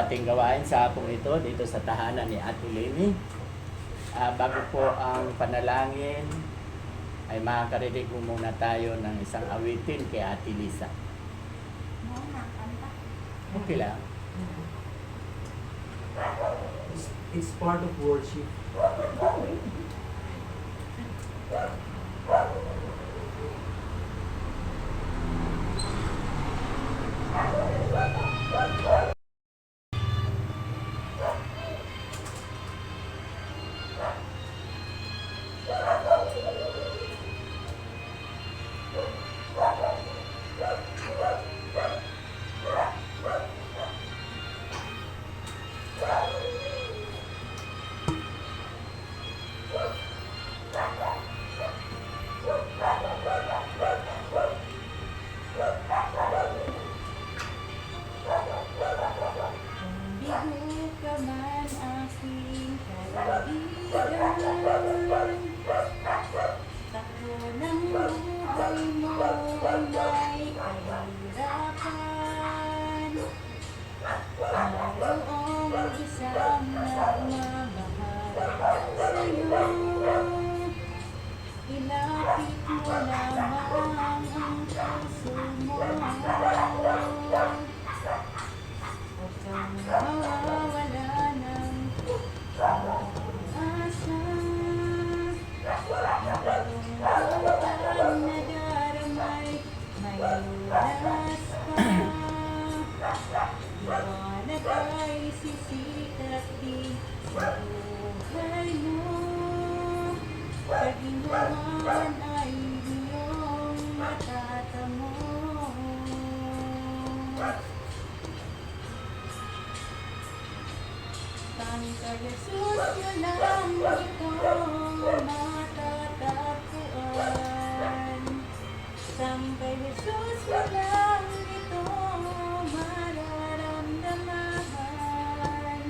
ating gawain sa hapong ito dito sa tahanan ni Ate Lenny. Bago po ang panalangin, ay makakarinig mo muna tayo ng isang awitin kay Ate Lisa. Okay lang. It's part of worship. Ilapit mo lamang ang puso mo. Huwag kang mawawala ng pag-asa. Ang nadaramay, may lunas pa. Liwanag ay sisikat din sa buhay mo. Kaginhawan ay iyong matatamo. Tangka Jesus, yun lang itong matatagpuan. Tangka Jesus, yun lang itong mararamdaman.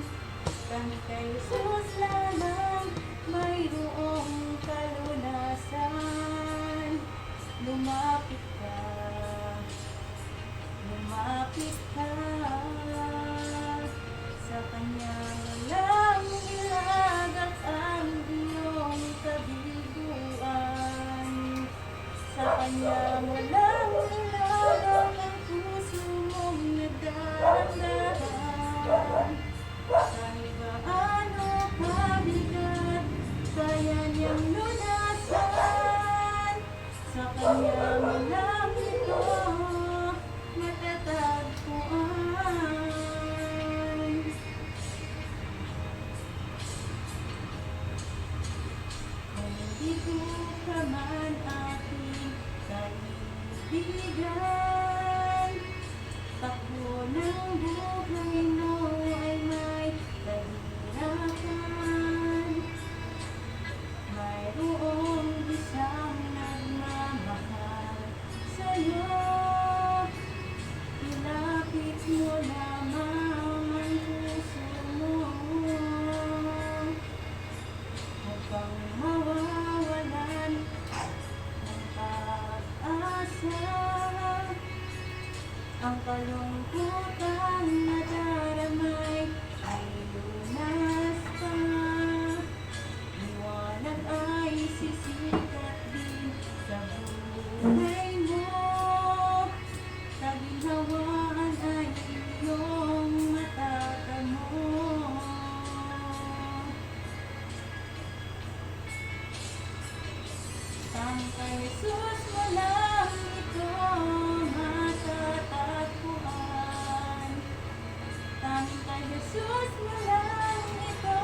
Tangka Jesus lamang mayroong kalunasan. Lumapit ka, lumapit ka. Sa Kanya walang ilagak ang iyong kabiguan. Sa Kanya walang ilagak ang puso mong nagdarandaan. Kahit gaano kabigat, kaya niyang lunasan. Sa Kanya walang ito matatagpuan. Kung ka man aking kaibigan, takbo ng buhay mo ay may kahirapan. Mayroong isang nagmamahal sa'yo. Ilapit mo lamang ang puso mo. Huwag kang mawawalan ng pag-asa. Ang kalungkutan na daramay ay lunas pa. Liwanag ay sisikat din sa buhay mo. Kaginhawaan ay iyong matatamo. Tangka Jesus, walang ito matatagpuan. Tangka Jesus, walang ito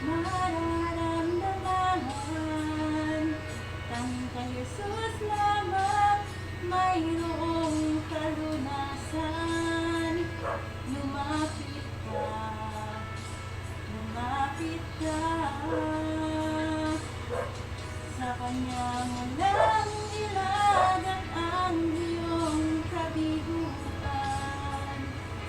mararamdaman. Tangka Jesus lamang mayroong kalunasan. Lumapit ka, lumapit ka. Sa Kanya walang ilagak ang iyong kabiguan.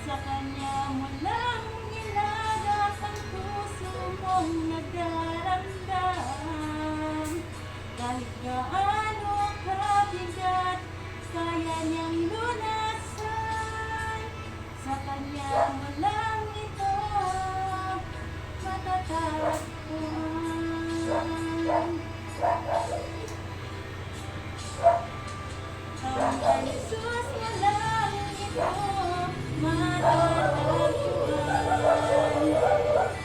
Sa Kanya walang ilagak ang puso mong nagdarandam. Kahit gaano kabigat, kaya niyang lunasan. Sa Kanya walang matatagpuan. Ang kay Jesus mo lang ito matatagpuan.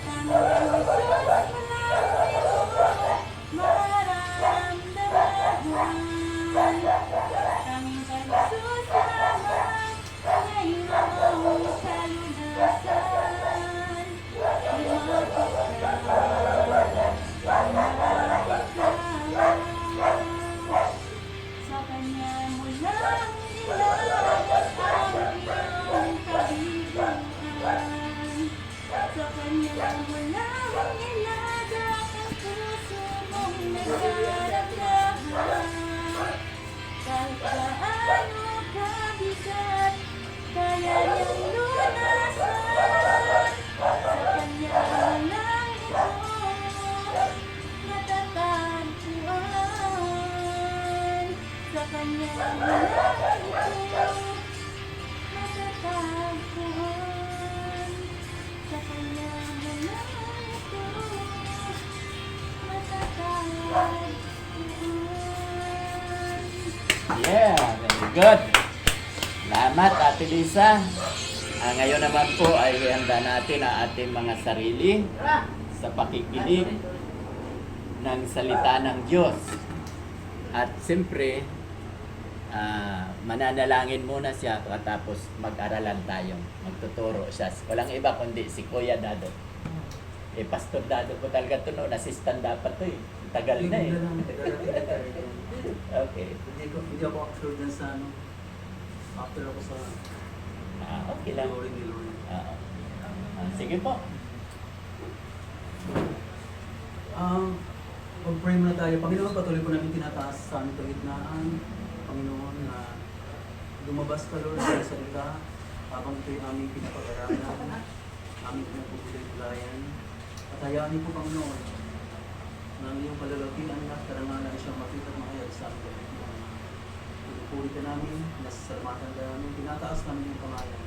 Ang kay Jesus mo lang ito mararamdaman. Ang kay Jesus lamang mayroong kalunasan. Sa Kanya mo lang nilagas ang iyong kabiguan. Sa Kanya mo lang nilagas ang puso mong nagdaragdagan. Kahit gaano kabigat, kaya niyang lunasan. Sa Kanya mo lang ito matatagpuan. Sa Kanya mo lang ito matatagpuan. Sa Kanya mo lang ito matatagpuan. Yeah, very good. Salamat, Ate Lisa. Ngayon naman po ay ihanda natin ang ating mga sarili sa pakikinig ng salita ng Diyos. At siyempre, mananalangin muna siya katapos mag-aralan tayo. Magtuturo siya. Walang iba kundi si Kuya Dado. Pastor Dado po talaga ito noon. Assistant dapat ito eh. Tagal na eh. Okay. Hindi ako actually dyan sa ano. After ako sa Okay lang. Lord ni Lord. Sige po. Mag-pray muna tayo. Panginoon, patuloy po namin tinataas sa aming kahitnaan. Panginoon, na lumabas ka, Lord, sa salita habang ito'y aming pinapag-aralan, aming pinapagulay-gulayan. At hayaan niyo po, Panginoon, na ang iyong kalalakihan at karangalan siyang makita at makayag sa aming kahitnaan. Pinupuri ka namin, nasasalamatan ka namin, tinataas namin yung pangalan.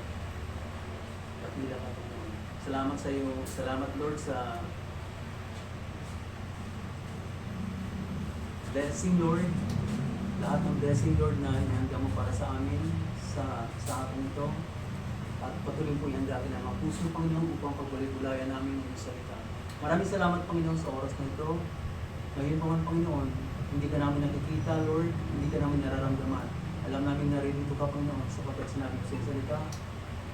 At nila ka, Panginoon. Salamat sa iyo. Salamat, Lord, sa blessing, Lord. Lahat ng blessing, Lord, na inihanda mo para sa amin sa hapon ito. At patuloy po ihanda ka ng mga puso, Panginoon, upang pagbalik-bulayan namin ng salita. Maraming salamat, Panginoon, sa oras na ito. Ngayon pa man, Panginoon, hindi ka namin nakikita, Lord, hindi ka namin nararamdaman. Alam namin naririto ka, Panginoon, sapagkat sinabi ko sa iyong salita,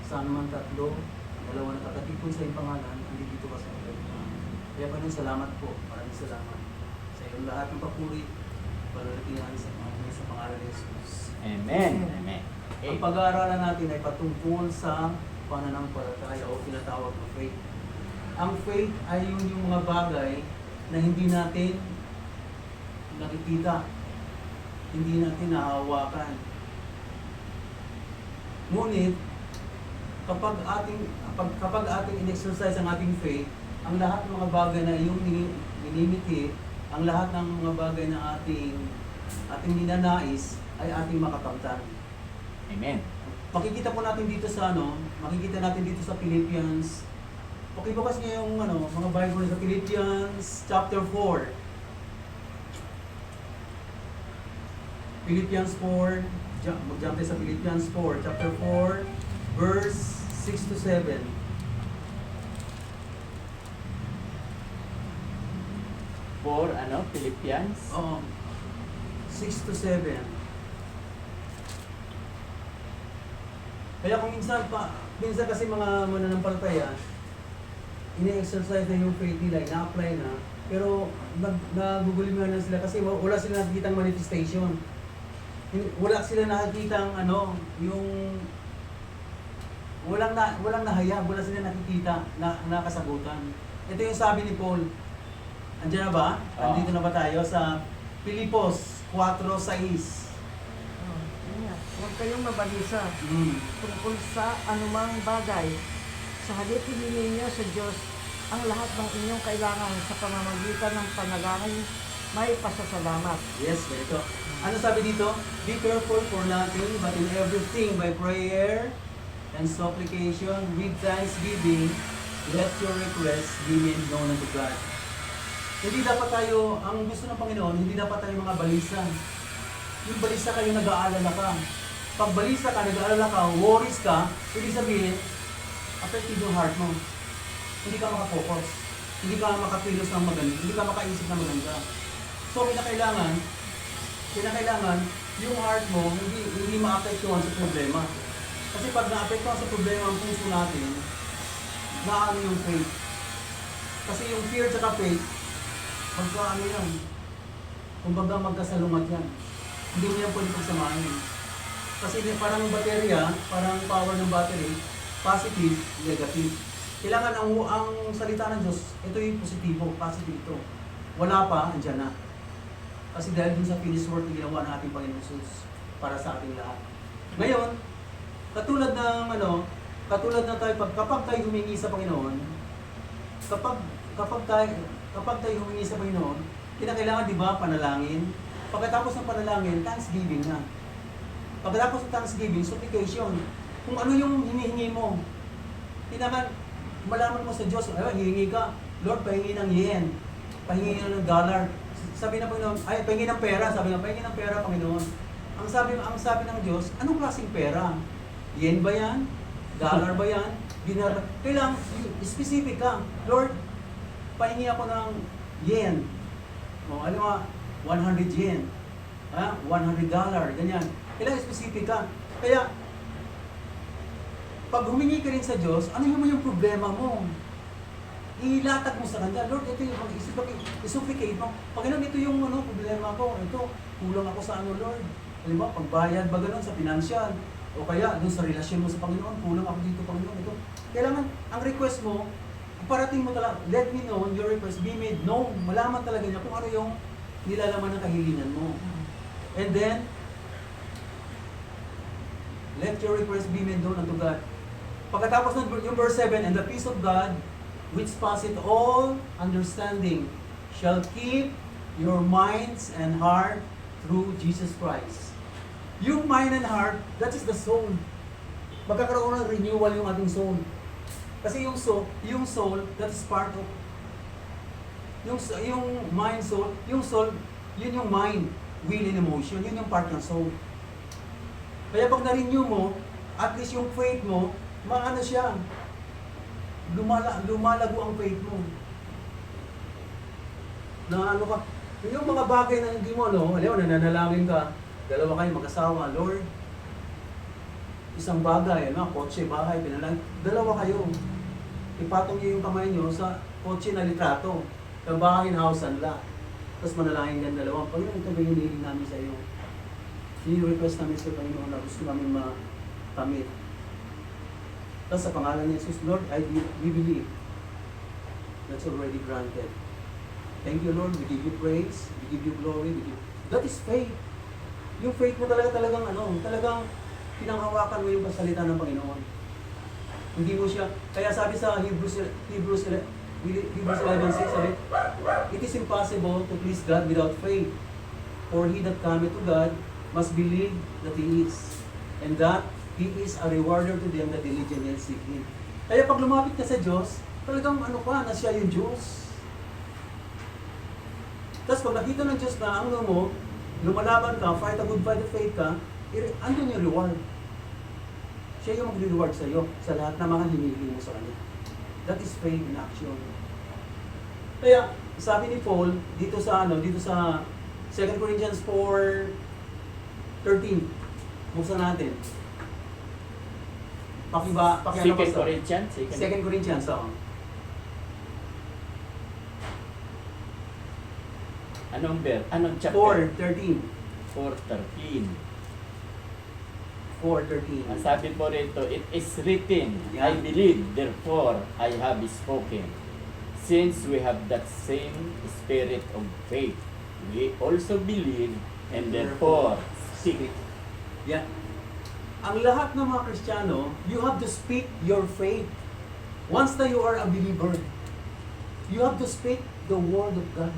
saan man tatlo, dalawa na kakatipon sa iyong pangalan, hindi dito ka sa iyong pangalan. Kaya, Panginoon, salamat po. Maraming salamat sa iyong lahat ng papuri, palalakihan sa pangalan ni Jesus. Amen. Amen. Ang pag-aaralan natin ay patungkol sa pananampalataya o tinatawag na faith. Ang faith ay yung mga bagay na hindi natin nakikita, hindi natin nahawakan. Ngunit, kapag ating in-exercise ang ating faith, ang lahat ng mga bagay na yung ninimiti, ang lahat ng mga bagay na ating ninanais ay ating makakamtan. Amen. Makikita po natin dito sa makikita natin dito sa Philippians. Pakibukas niyo yung mga Bible sa Philippians chapter 4. Philippians 4, mag-jump tayo sa Philippians 4, chapter 4, verse 6 to 7. Philippians? 6 to 7. Kaya kung minsan kasi mga mananampalataya, ini-exercise na yung faith nila, ina-apply na, pero naguguliman na sila kasi wala sila nakikitang manifestation. Wala sila nakikitang yung walang nahayag, wala sila nakikita na kasagutan. Ito yung sabi ni Paul. Andiyan na ba? Andito na ba tayo sa Filipos 4:6? Huwag kayong mabalisa tungkol sa anumang bagay. Sa halip hilingin niyo sa Diyos ang lahat ng inyong kailangan sa pamamagitan ng panalangin may pasasalamat. Yes, ganito. Ano sabi dito? Be careful for nothing, but in everything by prayer and supplication with thanksgiving, let your request be made known unto God. Hindi dapat tayo, ang gusto ng Panginoon, hindi dapat tayo mga balisa. Yung balisa kayo nag-aalala ka. Pag balisa ka, nag-aalala ka, worries ka, ibig sabihin, affected yung heart mo. Hindi ka makafocus. Hindi ka makapilos ng maganda. Hindi ka makaisip ng maganda. So, kinakailangan, yung heart mo, hindi maapektuhan sa problema. Kasi pag naapektuhan sa problema ang puso natin, naano yung faith. Kasi yung fear at faith, magkaano yan. Kumbaga magkasalungat yan. Hindi mo yan pwede pagsamahin. Kasi parang baterya, parang power ng battery, positive, negative. Kailangan ang salita ng Diyos, ito yung positibo, positive ito. Wala pa, andyan na. Kasi dahil dun sa finished work na ginawa ng ating Panginoon Jesus para sa ating lahat. Ngayon, katulad ng tayo, kapag tayo humingi sa Panginoon, kapag tayo humingi sa Panginoon, kinakailangan, di ba, panalangin. Pagkatapos ng panalangin, thanksgiving na. Pagkatapos ng thanksgiving, supplication. Kung ano yung hinihingi mo, malaman mo sa Diyos, hihingi ka, Lord, pahingi ng yen, pahingi ng dollar. Sabi ng Panginoon, pahingi ng pera, pahingi ng pera, Panginoon. Ang sabi ng Diyos, anong klaseng pera? Yen ba yan? Dollar ba yan? Dinar ba? Kailangan, specific ka. Lord, pahingi ako ng yen. O, 100 yen. $100, ganyan. Kailangan specific ka. Kaya, pag humingi ka rin sa Diyos, ano mo yung problema mo? Ilatag mo sa Kanya, Lord, ito yung isupplicate mo. Panginoon, ito yung problema ko. Ito, kulang ako sa Lord. Alam mo, pagbayad ba ganun sa financial? O kaya, dun sa relasyon mo sa Panginoon, kulang ako dito, Panginoon. Ito. Kailangan, ang request mo, parating mo talaga, let me know your request, be made known. Malaman talaga niya kung ano yung nilalaman ng kahilingan mo. And then, let your request be made known unto God. Pagkatapos ng yung verse 7, and the peace of God, which passeth all understanding, shall keep your minds and heart through Jesus Christ. Yung mind and heart, that is the soul. Magkakaroon ng renewal yung ating soul. Kasi yung soul, that is part of, yung mind, soul, yun yung mind, will and emotion, yun yung part ng soul. Kaya pag na-renew mo, at least yung faith mo, maano siya, lumalago ang faith mo. Na ano ka, yung mga bagay na hindi mo, nananalangin ka, dalawa kayo mag-asawa, Lord, isang bagay, kotse, bahay, pinalangin, dalawa kayo. Ipatong niyo yung kamay niyo sa kotse na litrato, sa bahay na house and lot. Tapos manalangin ka dalawa, Panginoon, ito ba yung hinihiling namin sa iyo? I-request namin sa Panginoon na gusto namin makamit. Tapos sa pangalan ni Jesus, Lord, we believe. That's already granted. Thank you, Lord. We give you praise. We give you glory. That is faith. Yung faith mo talagang pinanghawakan mo yung salita ng Panginoon. Hindi mo siya, kaya sabi sa Hebrews 11:6, sabi, it is impossible to please God without faith. For he that cometh to God must believe that He is, and that He is a rewarder to them that diligently seek Him. Kaya pag lumapit ka sa Diyos, talagang na siya yung Diyos. Tapos pag nakita ng Diyos na ang mo, lumalaban ka, fight a good fight of faith ka, andun yung reward. Siya yung mag-reward sa iyo sa lahat ng mga hinihiling mo sa Kanya. That is faith in action. Kaya, sabi ni Paul, dito sa 2 Corinthians 4:13. Buksan natin. Second Corinthians? 2 Corinthians, Anong chapter? 4:13. 4:13. 4:13. Ang sabi po rito, it is written, Yeah. I believe, therefore I have spoken. Since we have that same spirit of faith, we also believe, and therefore speak. Yeah. Ang lahat ng mga Kristiyano, you have to speak your faith. Once na you are a believer, you have to speak the word of God.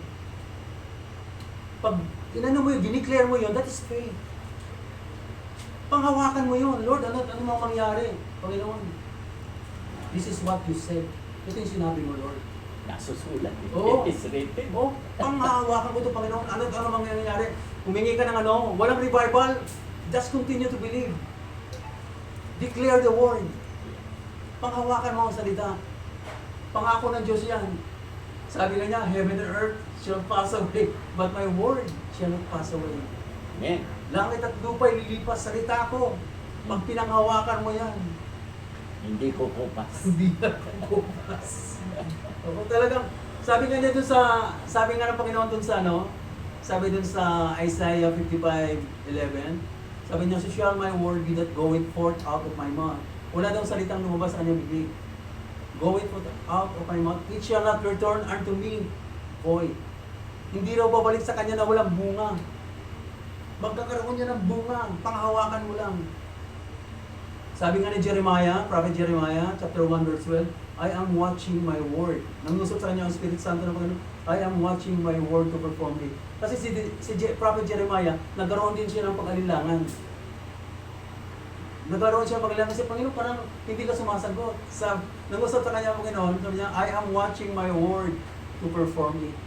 Pag mo yun, dineclare mo yun, that is faith. Panghawakan mo yun, Lord, ano mang mangyari? Panginoon, this is what you said. Ito yung sinabi mo, Lord. Nasusulat. Oo. It is written. Oh, panghahawakan ko ito, Panginoon. Ano mangyayari? Humingi ka ng ano, walang revival. Just continue to believe. Declare the word. Panghawakan mo ang salita. Pangako ng Diyos yan. Sabi nga niya, heaven and earth shall pass away, but my word shall not pass away. Amen. Langit at lupa'y lilipas, salita ko. Pag pinanghawakan mo yan, Hindi ko kupas. hindi na kukupas. Ako talagang, sabi nga niya dun sabi nga ng Panginoon dun sa sabi dun sa Isaiah 55:11, sabi niya, so shall my word be that goeth forth out of my mouth. Wala daw salitang lumabas sa kanyang bibig. Goeth forth out of my mouth, it shall not return unto me void. Hindi raw babalik sa kanya na walang bunga. Magkakaroon niya ng bunga, panghawakan mo lang. Sabi nga ni Jeremiah, Prophet Jeremiah, chapter 1, verse 12, I am watching my word. Nangusap sa kanya ang Spirit Santo ng Panginoon, I am watching my word to perform it. Kasi Prophet Jeremiah, nagkaroon din siya ng pag-alilangan. Nagkaroon siya ng pag-alilangan kasi Panginoon, parang hindi ka sumasagot. Nangusap sa kanya ang Panginoon, sabi niya, I am watching my word to perform it.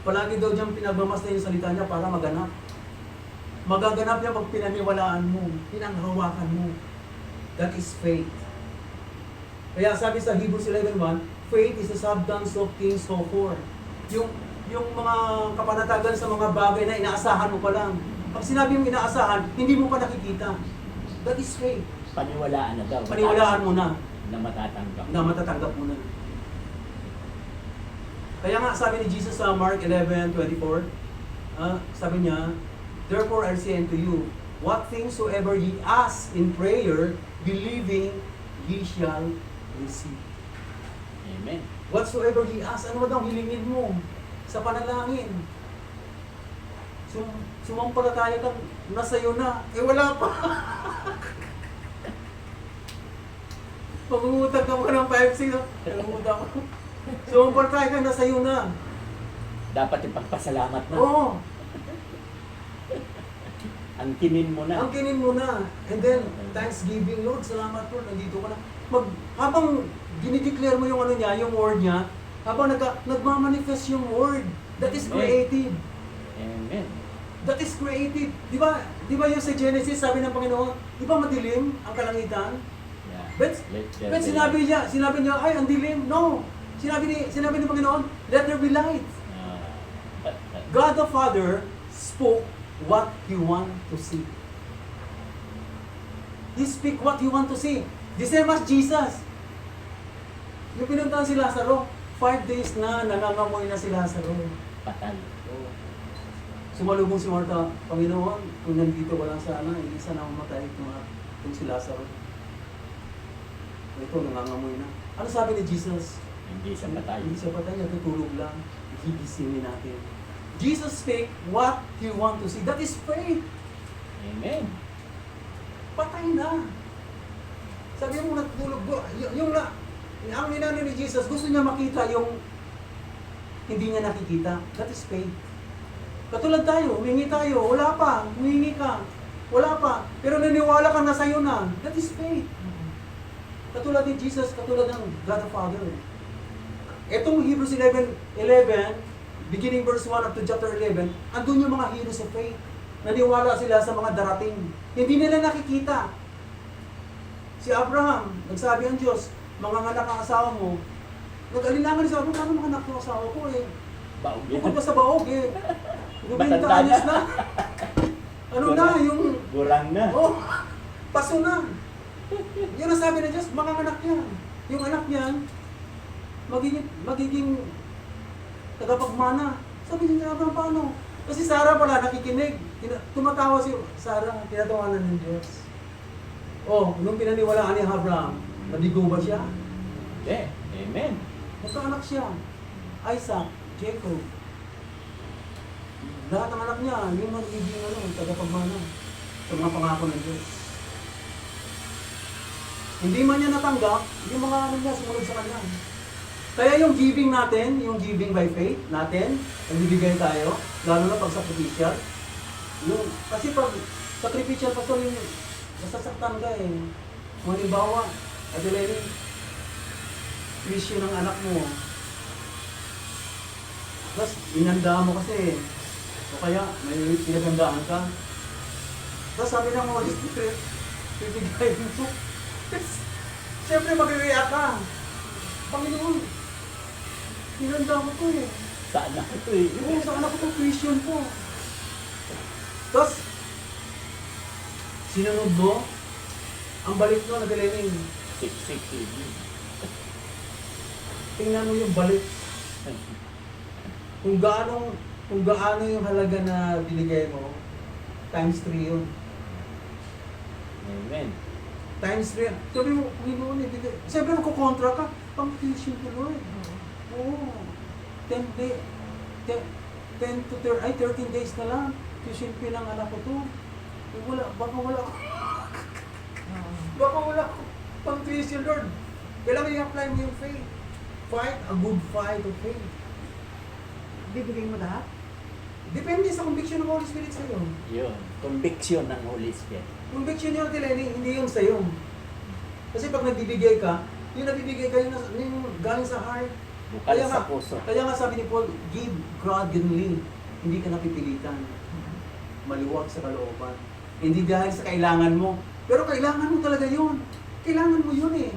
Palagi daw diyang pinagmamasdan yung salita niya para maganap. Magaganap niya pag pinaniwalaan mo, pinanghawakan mo. That is faith. Kaya sabi sa Hebrews 11:1, faith is the substance of things hoped for. Yung mga kapanatagan sa mga bagay na inaasahan mo pa lang. Pag sinabi mong inaasahan, hindi mo pa nakikita. That is faith. Paniwalaan na daw. Paniwalaan mo na Na matatanggap. na matatanggap mo na. Kaya nga sabi ni Jesus sa Mark 11:24, sabi niya, therefore I say unto you, what things soever ye ask in prayer, believing, ye shall receive. Amen. Whatsoever ye ask, ano ba daw hilingin mo sa panalangin? Sumampalataya kang nasa'yo na, wala pa. Pangungutag ka mo ng 5-6, pangungutag ko. Sumampalataya kang nasa'yo na. Dapat ipagpasalamat na. Oo, Angkinin mo na. angkinin mo na. And then, thanksgiving, Lord, salamat Lord, nandito ka na. Habang dinideclare mo yung ano niya, yung word niya, habang nagmamanifest yung word, that is creative. Amen. That is creative. Di ba yung sa Genesis, sabi ng Panginoon, di ba madilim ang kalangitan? Yeah. But Let there be sinabi light. niya, ay, ang dilim. No. Sinabi ng Panginoon, let there be light. God the Father spoke what He want to see. He speak what He want to see. The same as Jesus. Yung pinuntahan si Lazaro, 5 days na nangangamoy na si Lazaro. Patay. Sumalubong si Martha, Panginoon, kung nandito ka lang sana, hindi sana mamatay kung si Lazaro. Ito, nangangamoy na. Ano sabi ni Jesus? Hindi siya patay. Hindi siya patay, natutulog lang. Gigisingin natin. Jesus speak what He want to see. That is faith. Amen. Patay na. Sabi mo natutulog. Ang ninano ni Jesus, gusto niya makita yung hindi niya nakikita. That is faith. Katulad tayo, humingi tayo. Wala pa. Humingi ka. Wala pa. Pero naniwala ka na sa'yo na. That is faith. Katulad ni Jesus, katulad ng God the Father. Etong Hebrews 11, beginning verse 1 up to chapter 11, andun yung mga heroes of faith. Naniwala sila sa mga darating. Hindi nila nakikita. Si Abraham, nagsabi ang Diyos, mga anak ang asawa mo. Nag-alinlangan siya, paano mga anak ng asawa ko eh? Baog Bukod yan. pa sa baog eh. 90 Matanda anyos na. na. Ano na, yung... Gurang na. Oh, paso na. Yun ang sabi ng Diyos, mga anak niya. Yung anak niya, magiging tagapagmana. Sabi niya, Abraham, paano? Kasi Sarah pala nakikinig. Tumatawa si Sarah, tinatawanan ng Diyos. Oh, nung pinaniwalaan ni Abraham, naligo ba siya? Hindi. Amen. Magkaanak siya. Isaac, Jacob. Lahat ng anak niya, yung magiging tagapagmana sa mga pangako ng Diyos. Hindi man niya natanggap, yung mga niya sumunod sa kanya. Kaya yung giving natin, yung giving by faith natin, nagbibigay tayo, lalo na pag sacrificial. Kasi pag sacrificial, pastor, yung masasaktan ka eh. Halimbawa, Adelene, vision ng anak mo. Tapos, inanda mo kasi. O kaya, may pinagandaan ka. Tapos sabi ng Holy Spirit, bibigay mo. Siyempre, mag-react ka. Panginoon, inanda mo to eh. Sa anak ko eh. Oo, sa anak ko to, vision po. Tapos, sinunod mo, ang balik mo, nagaliling. Siksik TV. Tingnan mo yung balik. Kung gaano yung halaga na binigay mo, times 3 yun. Amen. Times 3. Sabi mo, Panginoon, ibigay. Siyempre, magkukontra ka. Pang tuition ko, Lord. Oo. 10 to 13 days na lang. Tuition fee ng anak ko to. Eh, baka wala ako. Baka wala ako. Pang tuition, Lord. Kailangan i-apply mo yung faith. Fight a good fight of faith. Bibigay mo lahat? Depende sa conviction ng Holy Spirit sa'yo. Yun. Conviction ng Holy Spirit. Conviction yun, Tileni, hindi yun sa'yo. Kasi pag nagbibigay ka, yung nabibigay ka, yung galing sa heart. Bukal sa puso. Kaya nga sabi ni Paul, give grudgingly. Hindi ka napipilitan. Maliwag sa kalooban. Hindi dahil sa kailangan mo. Pero kailangan mo talaga yun. Kailangan mo yun eh.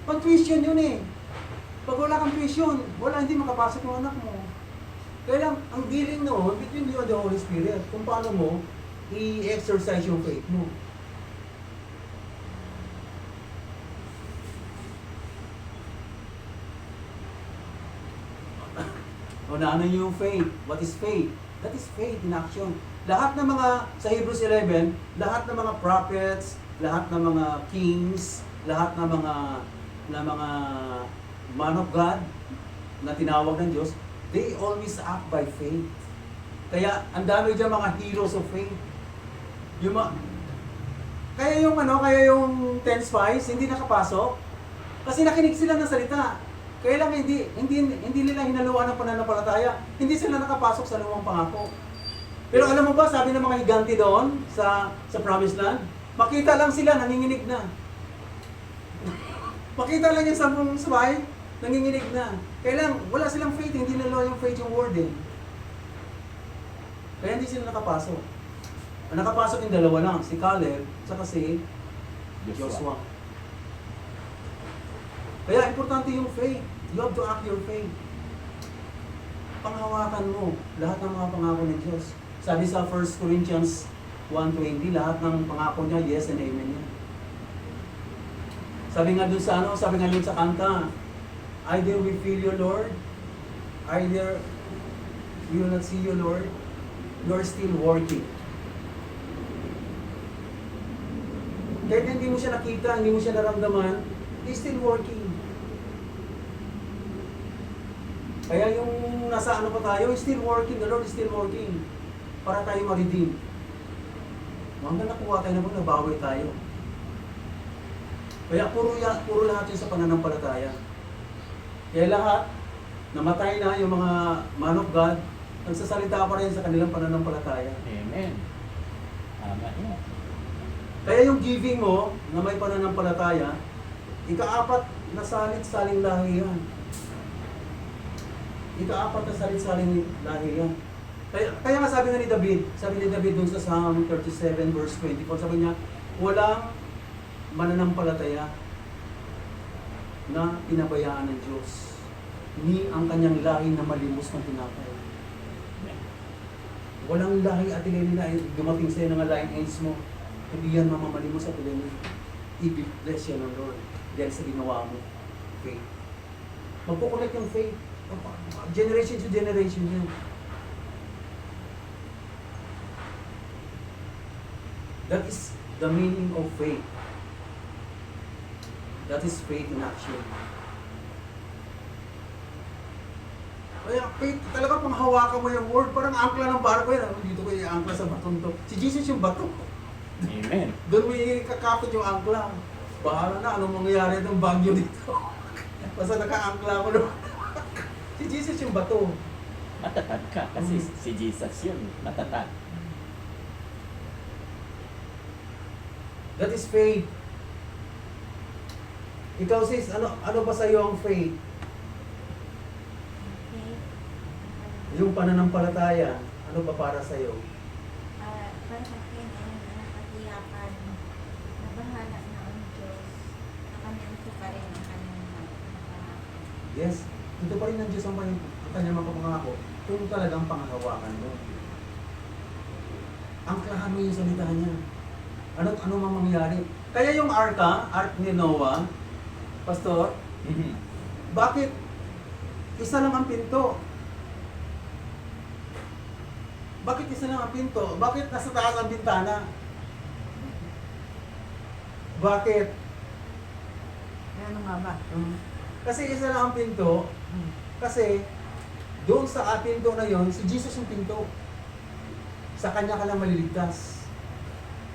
Pag tuition yun eh. Pag wala kang tuition, hindi makapasok yung anak mo. Kaya lang, ang dealing noon between you and the Holy Spirit, kung paano mo i-exercise yung faith mo. Unahan niyo yung faith. What is faith? That is faith in action. Lahat ng mga, sa Hebrews 11, lahat ng mga prophets, lahat ng mga kings, lahat ng mga man of God na tinawag ng Diyos, they always act by faith. Kaya ang dami dyan mga heroes of faith. Kaya yung 10 spies hindi nakapasok kasi nakinig sila ng salita. Kaya lang hindi nila hinaluan ng pananampalataya. Hindi sila nakapasok sa lumang pangako. Pero alam mo ba, sabi ng mga higante doon sa Promised Land, makita lang sila nanginginig na. Makita lang yung 10 spy, nanginginig na. Kaya lang, wala silang faith, hindi nila yung faith yung word eh. Kaya hindi sila nakapasok. Ang nakapasok yung dalawa lang, si Caleb, saka si Joshua. Kaya importante yung faith. You have to act your faith. Panghawakan mo lahat ng mga pangako ng Diyos. Sabi sa 1 Corinthians 1:20, lahat ng pangako niya, yes and amen niya. Sabi nga dun sa kanta, either we feel you, Lord, either we will not see you, Lord, you're still working. Kahit hindi mo siya nakita, hindi mo siya naramdaman, he's still working. Kaya yung nasa pa tayo, he's still working, the Lord is still working. Para tayo ma-redeem. Hanggang nakuha tayo na nabawi tayo. Kaya puro lahat yun sa pananampalataya. Kaya lahat, namatay na yung mga man of God, nagsasalita pa rin sa kanilang pananampalataya. Amen. Tama yun. Kaya yung giving mo, na may pananampalataya, ika-4 na salit-saling lahi yan. Ika-4 na salit-saling lahi yan. Kaya nga sabi ni David dun sa Psalm 37 verse 24, sabi niya, walang mananampalataya na pinabayaan ng Diyos, ni ang kanyang lahi na malimos ng tinapay. Walang lahi at ilay na dumating sa'yo ng laing age mo, hindi yan mamamalimos at ilay mo. I-bless yan ng Lord dahil sa ginawa mo. Faith. Magkukulit yung faith. Generation to generation yan. That is the meaning of faith. That is faith in action. Kaya faith, talaga pang hawakan mo yung word, parang angkla ng barko yan. Dito ko yung angkla sa batong to. Si Jesus yung bato. Amen. Doon mo ikakapit yung angkla. Bahala na, anong mangyayari ng bagyo dito. Basta naka-angkla ko doon. Si Jesus yung bato. Matatag ka kasi si Jesus yun. Matatag. That is faith. Ikaw sis, ano ba sa'yo ang faith? Okay. Yung pananampalataya, ano ba para sa'yo? Para sa akin ay nakatiyakan na bahala na ang Diyos na kanyang tuparin ang kanyang pangako. Yes, ito pa rin ng Diyos ang kanyang mga pangako kung talagang panghahawakan mo. Angklahan mo yung salita niya. Ano mang mangyari. Kaya yung ark ni Noah, Pastor, bakit isa lang ang pinto? Bakit isa lang ang pinto? Bakit nasa taas ang bintana? Bakit? Ano nga ba? Kasi isa lang ang pinto, kasi doon sa pinto na yon, si Jesus yung pinto. Sa kanya ka lang maliligtas.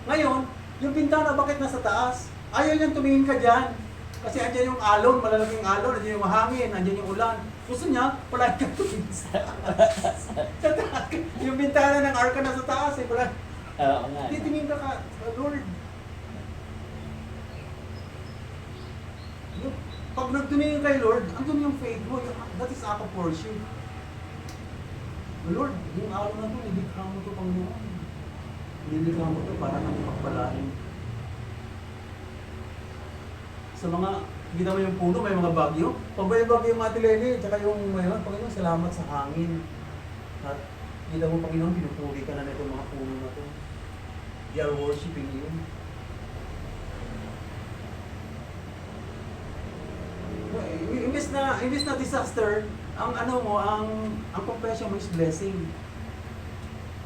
Ngayon, yung bintana bakit nasa taas? Ayaw niyang tumingin ka dyan. Kasi andyan yung alon, malalaking alon, andyan yung hangin, andyan yung ulan. Gusto niya, palagi ka tumingin sa taas. Sa taas. Yung bintana ng arka nasa taas, palagi. Oo nga. Titingin ka Lord. Pag nagtumingin kay Lord, andun yung faith mo. That is out of worship. Lord, yung araw na ito, nilikha mo ito, Panginoon. Nilikha mo ito para nang pagpalain. Sa mga, kita mo yung puno, may mga bagyo. Pag may bagyo yung Ate Lenny, tsaka yung ngayon, Panginoon, salamat sa hangin. At kita mo, Panginoon, pinupuri ka na na itong mga puno na ito. They are worshiping you. Imbes na disaster, ang ano mo, ang confession mo is blessing.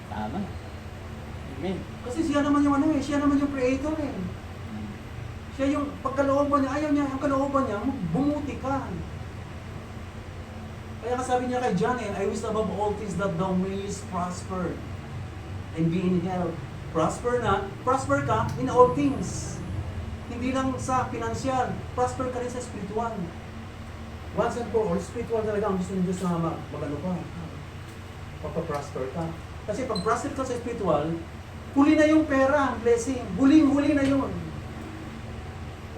Tama. Amen. Kasi siya naman yung siya naman yung creator eh. Siya yung pagkalooban niya, ayaw niya, ang kalooban niya, bumuti ka. Kaya sabi niya kay John, I wish above all things that thou mayest prosper and be in health. Prosper ka in all things. Hindi lang sa financial, prosper ka rin sa spiritual. Once and for all, spiritual talaga ang gusto ng Diyos na magano ka. Papaprosper ka. Kasi pag prosper ka sa spiritual, huli na yung pera, ang blessing. Huling-huli na yun.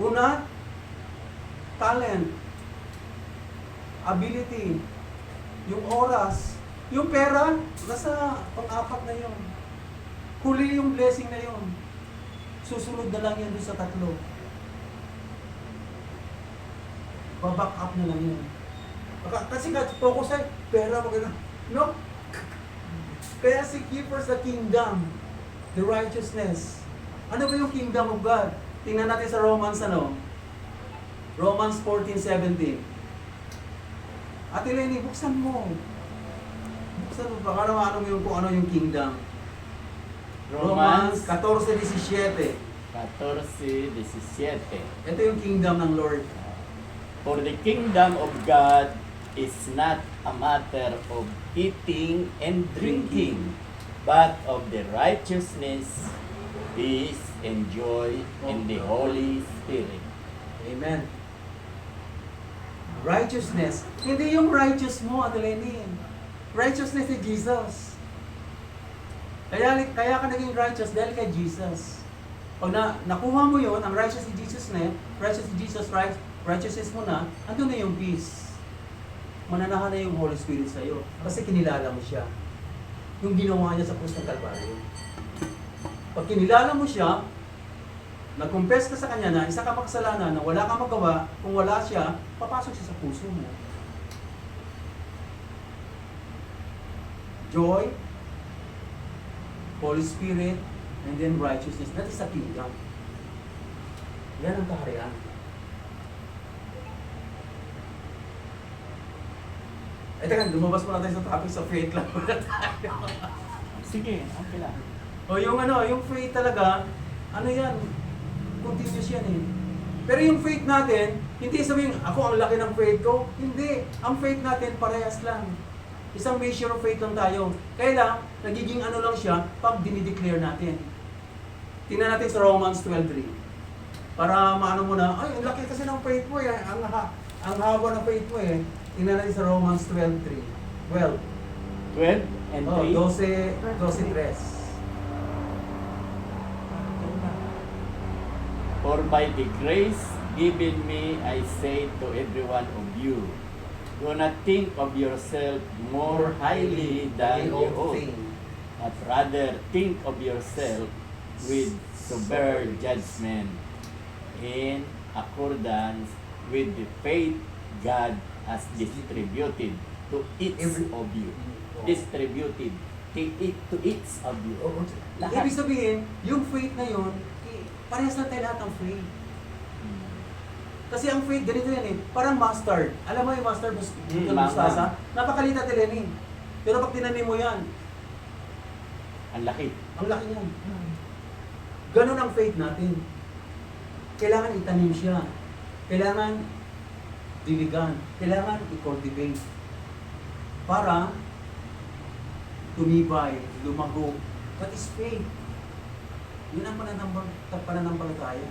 Una, talent, ability, yung oras, yung pera, nasa pang-apat na yun. Huli yung blessing na yun. Susunod na lang yan doon sa tatlo. Baback up na lang yun. Kasi focus ay, pera, maganda. No? Kaya seek ye first the kingdom, the righteousness. Ano ba yung kingdom of God? Tingnan natin sa Romans, Romans 14:17. Ate Lenny, buksan mo. Buksan mo, baka naman kung ano yung kingdom. Romans 14:17. 14:17. Ito yung kingdom ng Lord. For the kingdom of God is not a matter of eating and drinking, but of the righteousness, peace, and joy in the Holy Spirit. Amen. Righteousness. Hindi yung righteous mo, Ate Lenny. Righteousness ni Jesus. Kaya ka naging righteous dahil kay Jesus. Pag nakuha mo yun, ang righteous ni Jesus na yun, righteousness mo na, andun na yung peace. Mananahan na yung Holy Spirit sa'yo. Kasi kinilala mo siya. Yung ginawa niya sa krus ng Kalbaryo. Pag kinilala mo siya, nag-confess ka sa kanya na isa ka makasalanan na wala kang magawa, kung wala siya, papasok siya sa puso mo. Joy, Holy Spirit, and then righteousness. That is a kingdom. Yan ang kaharian. Teka, lumabas muna tayo sa topic sa faith lang muna tayo. Sige, okay lang. O yung faith talaga, yan, continuous yan eh. Pero yung faith natin, hindi sabihin, ako ang laki ng faith ko. Hindi. Ang faith natin, parehas lang. Isang measure of faith lang tayo. Kaya lang, nagiging lang siya pag dinideclare natin. Tingnan natin sa Romans 12:3. Para maano mo na, ay, ang laki kasi ng faith mo eh. Ang haba ng faith mo eh. Tingnan natin sa Romans 12:3. 12 and 3. 12:3. For by the grace given me, I say to every one of you, do not think of yourself more highly than you ought, but rather think of yourself with sober judgment in accordance with the faith God has distributed to each of you. Distributed to each of you. Lahat. Ibig sabihin, yung faith na yun, parehas lang tayo lahat ng faith. Kasi ang faith, ganito yan eh, parang mustard. Alam mo yung mustard, mustasa? Napakaliit natin yan eh. Pero pag tinanim mo yan, Ang laki. ang laki yan. Ganun ang faith natin. Kailangan itanim siya. Kailangan diligan. Kailangan i-cultivate. Para tumibay, lumago. That is faith. Yun ang pananampalataya.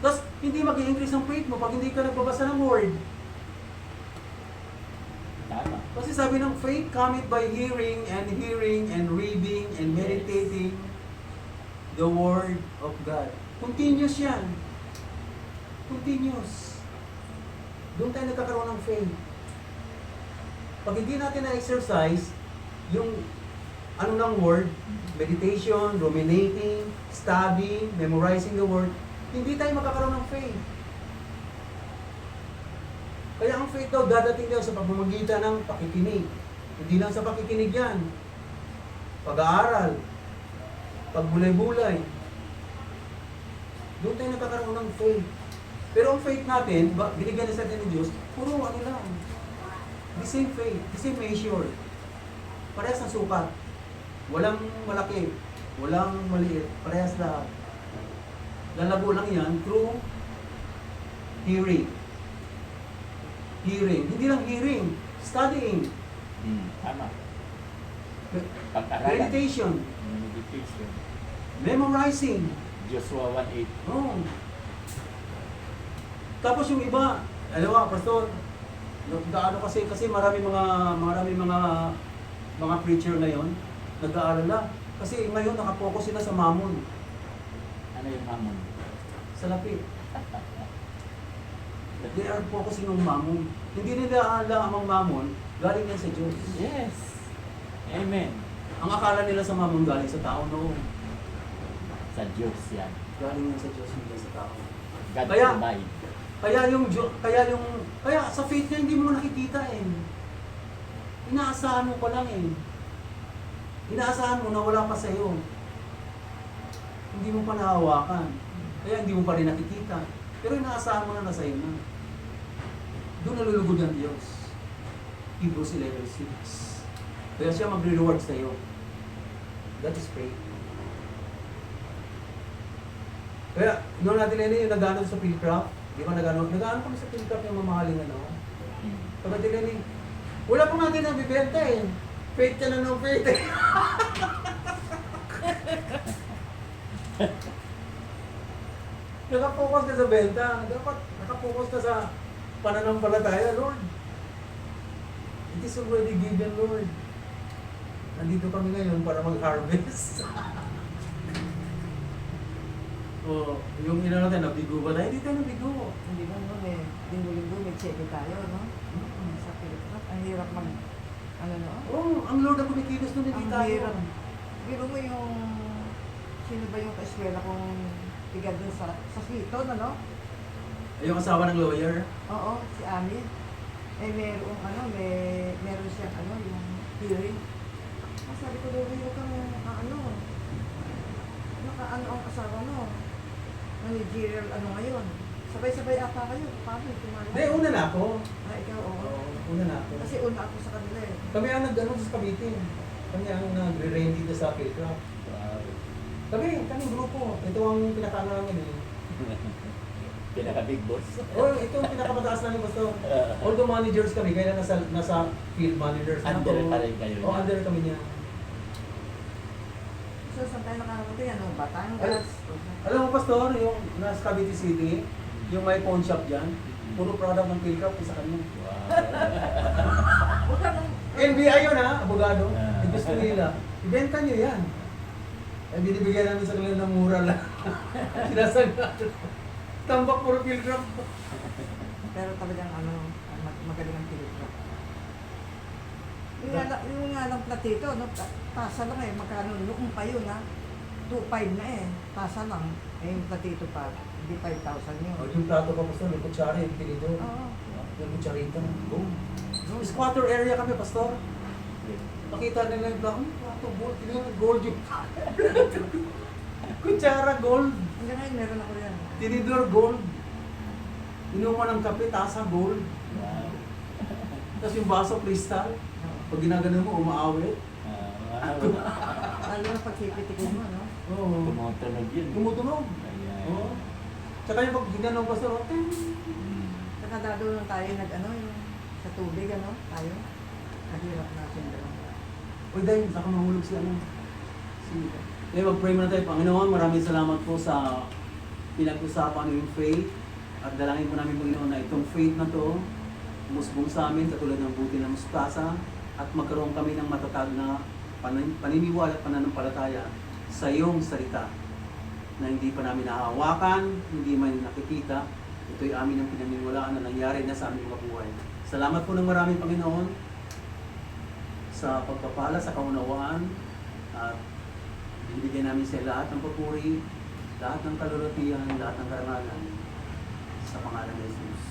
Tapos, hindi mag-i-increase ang faith mo pag hindi ka nagbabasa ng word. Tama. Kasi sabi ng faith cometh by hearing and reading and meditating the word of God. Continuous yan. Continuous. Doon tayo nagkakaroon ng faith. Pag hindi natin na-exercise, yung ano ng word, meditation, ruminating, studying, memorizing the word, hindi tayo makakaroon ng faith. Kaya ang faith daw dadating daw sa pamamagitan ng pakikinig. Hindi lang sa pakikinig yan. Pag-aaral, pagbulay-bulay. Doon tayo nagkakaroon ng faith. Pero ang faith natin, binigyan na sa atin ng Diyos, puro ano lang. The same faith, the same measure. Parehas ng sukat. Walang malaki, walang maliit. Parehas lahat. Lalago lang yan through hearing. Hearing. Hindi lang hearing. Studying. Tama. Pag-aralan. Meditation. Meditation. Memorizing. Joshua 1:8. Oh. Tapos yung iba, alam mo, pastor, nag-aano kasi marami mga preacher na yon, nag-aalala. Kasi ngayon nakapokus sila sa mammon, Ano yung hamon? sa lapit. They are focusing on mammon. Hindi nila alam ang mammon, galing yan sa Diyos. Yes. Amen. Ang akala nila sa mammon galing sa tao, no. Sa Diyos yan. Galing yan sa Diyos, hindi sa tao. God Kaya- provide. Kaya sa faith niya hindi mo nakikita eh. Inaasahan mo pa lang eh. Inaasahan mo na wala pa sa'yo. Hindi mo pa nahawakan. Kaya hindi mo pa rin nakikita. Pero inaasahan mo na nasa iyo na. Doon nalulugod ang Diyos. Hebrews 11:6. Kaya siya magre-reward sa iyo. That is faith. Kaya, noon natin yung nag-ano sa Philcraft, di ba nag-ano kami sa Philcraft yung mamahaling ano. Sabi natin Lenny, wala pa natin ang bibenta eh. Faith ka na ng faith eh. Nakapokus ka sa benta. Dapat nakapokus ka sa pananampalataya, Lord. It is already given, Lord. Nandito kami ngayon para mag-harvest. Yung ina natin, nabigo ba tayo? Hindi tayo nabigo. Hindi ba no, linggo-linggo may check tayo, no? Sa Philippines, ang hirap Ang Lord ang kumikilos nun, hindi Ang tayo. hirap. Biro mo yung, sino ba yung kaeskwela kong tiga dun sa Seaton, ano? Yung asawa ng lawyer. Oo, si Ami. Meron siyang yung hearing. Sabi ko daw, huwag kang ang asawa mo. Managerial ngayon. Sabay-sabay ata kayo. Paano? Hindi, una na ako. Ikaw, oo. Una na ako. Kasi una ako sa kanila eh. Kami ang nag-ano sa Cavite. Kami ang nagre-rent dito sa Philcraft. Kami grupo. Ito ang pinaka namin eh. Pinaka-big boss. Ito ang pinakamataas namin basta. Although managers kami, kaya nasa field managers na Under pa rin kayo. under kami niya. So, saan tayo nakarating? Batangas? Alam mo, Pastor, yung nasa Cavite City, yung may pawn shop dyan, puro product ng Philcraft, isa kanya. Wow. Huwag ka nang... NBI yun ha, abogado. Gusto nila. Ibenta nyo yan. Binibigyan namin sa kanila ng mura lang. Sinasagot. Tambak puro pilgrap. Pero talagang magaling ang telegraph. Yung nga lang platito, tasa lang eh, magkano noong pa yun ha? 2.5 na eh, tasa lang. Eh yung platito pa, hindi 5,000 yun. O, yung plato pa, Pastor, may kutsara, yung tinidor. Oo. Yung kutsarita. Boom. Squatter area kami, Pastor. Nakita nila yung plato, plato, gold. Tinidor, gold yung kutsara, gold. Hanggang ngayon, meron ako yan. Tinidor, gold. Inuman ng kape, tasa, gold. Wow. Tapos yung baso, kristal. Pag ginagano mo, umaawit. Wow. Lalo na pagpipitikin mo, no? Oo. Tumutunog yun. Tumutunog. Ayan. Oo. Tsaka yung pag ginanong ko sa rotten. Mm. Saka dadulong tayo yung sa tubig, tayo. Nahirap natin doon. Uy, dahil saka mahulog si ano. Kaya mag-pray muna tayo. Panginoon, maraming salamat po sa pinag-usapan yung faith. At dalangin po namin, Panginoon, na itong faith na to, umusbong sa amin katulad ng buti ng mustasa at magkaroon kami ng matatag na paniniwala at pananampalataya sa iyong salita na hindi pa namin nahahawakan, hindi man nakikita. Ito'y amin ang pinaniniwalaan na nangyari na sa aming mga buhay. Salamat po ng marami, Panginoon, sa pagpapala, sa kaunawaan, at binibigyan namin sa lahat ng papuri, lahat ng kalulutihan, lahat ng karangalan sa pangalan ni Jesus.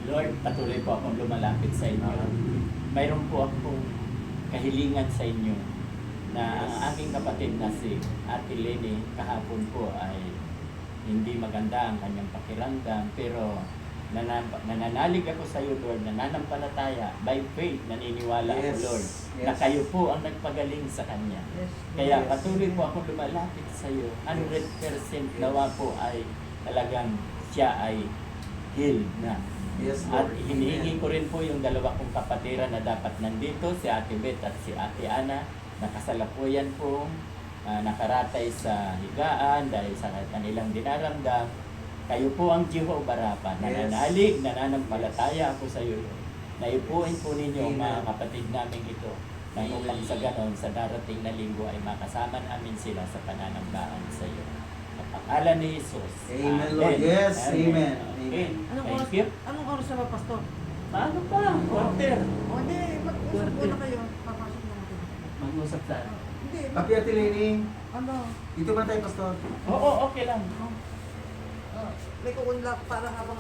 Lord, patuloy po akong lumalapit sa inyo. Mayroon po akong kahilingan sa inyo na ang aking kapatid na si Ate Lenny kahapon po ay hindi maganda ang kanyang pakiramdam, pero nananalig ako sa iyo, Lord, nananampalataya by faith, naniniwala ako, Lord, na kayo po ang nagpagaling sa kanya. Yes. Kaya patuloy po ako lumalapit sa iyo. 100% nawa po ay talagang siya ay healed na. Yes, At Lord. hinihingi ko rin po yung dalawa kong kapatiran na dapat nandito, si Ate Beth at si Ate Ana, nakasalukuyan po, nakaratay sa higaan dahil sa kanilang dinaramdam. Kayo po ang Jehovah Rapha, nananalig, nananampalataya ako sa iyo, Lord. Naipuin po ninyo ang mga kapatid namin ito, nang upang sa ganon, sa darating na linggo ay makasama namin sila sa pananambahan sa iyo. Sa pangalan ni Jesus. Amen, Lord. Yes, amen. Okay. Anong Thank you. oras na ba, Pastor? Paano pa? Quarter. O hindi, mag-usap muna kayo. Papasok na natin. Mag-usap tayo. Hindi, Papi Ate Lenny, ano? dito ba tayo, Pastor? Oo, okay lang. May kukunlak para habang